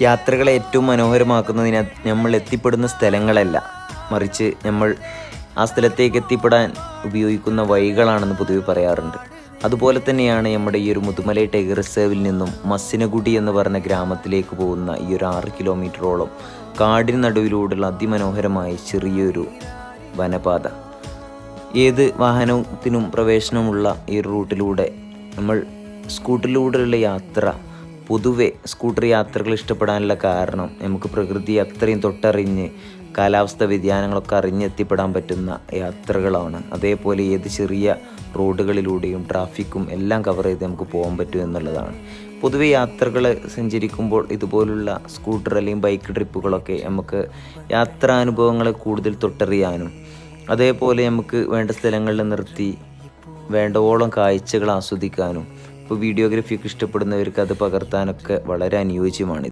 യാത്രകളെ ഏറ്റവും മനോഹരമാക്കുന്നതിന് നമ്മൾ എത്തിപ്പെടുന്ന സ്ഥലങ്ങളല്ല, മറിച്ച് നമ്മൾ ആ സ്ഥലത്തേക്ക് എത്തിപ്പെടാൻ ഉപയോഗിക്കുന്ന വഴികളാണെന്ന് പൊതുവെ പറയാറുണ്ട്. അതുപോലെ തന്നെയാണ് നമ്മുടെ ഈ ഒരു മുതുമലൈ ടൈഗർ റിസർവിൽ നിന്നും മസ്സിനഗുഡി എന്ന് പറഞ്ഞ ഗ്രാമത്തിലേക്ക് പോകുന്ന ഈ ഒരു 6 കിലോമീറ്ററോളം കാടിന് നടുവിലൂടെയുള്ള അതിമനോഹരമായ ചെറിയൊരു വനപാത. ഏത് വാഹനത്തിനും പ്രവേശനമുള്ള ഈ റൂട്ടിലൂടെ നമ്മൾ സ്കൂട്ടറിലൂടെയുള്ള യാത്ര, പൊതുവെ സ്കൂട്ടർ യാത്രകൾ ഇഷ്ടപ്പെടാനുള്ള കാരണം നമുക്ക് പ്രകൃതി അത്രയും തൊട്ടറിഞ്ഞ് കാലാവസ്ഥ വ്യതിയാനങ്ങളൊക്കെ അറിഞ്ഞെത്തിപ്പെടാൻ പറ്റുന്ന യാത്രകളാണ്. അതേപോലെ ഏത് ചെറിയ റോഡുകളിലൂടെയും ട്രാഫിക്കും എല്ലാം കവർ ചെയ്ത് നമുക്ക് പോകാൻ പറ്റും എന്നുള്ളതാണ്. പൊതുവെ യാത്രകൾ സഞ്ചരിക്കുമ്പോൾ ഇതുപോലുള്ള സ്കൂട്ടർ അല്ലെങ്കിൽ ബൈക്ക് ട്രിപ്പുകളൊക്കെ നമുക്ക് യാത്രാനുഭവങ്ങളെ കൂടുതൽ തൊട്ടറിയാനും അതേപോലെ നമുക്ക് വേണ്ട സ്ഥലങ്ങളിൽ നിർത്തി വേണ്ടവോളം കാഴ്ചകൾ ആസ്വദിക്കാനും, ഇപ്പോൾ വീഡിയോഗ്രാഫിയൊക്കെ ഇഷ്ടപ്പെടുന്നവർക്ക് അത് പകർത്താനൊക്കെ വളരെ അനുയോജ്യമാണ്.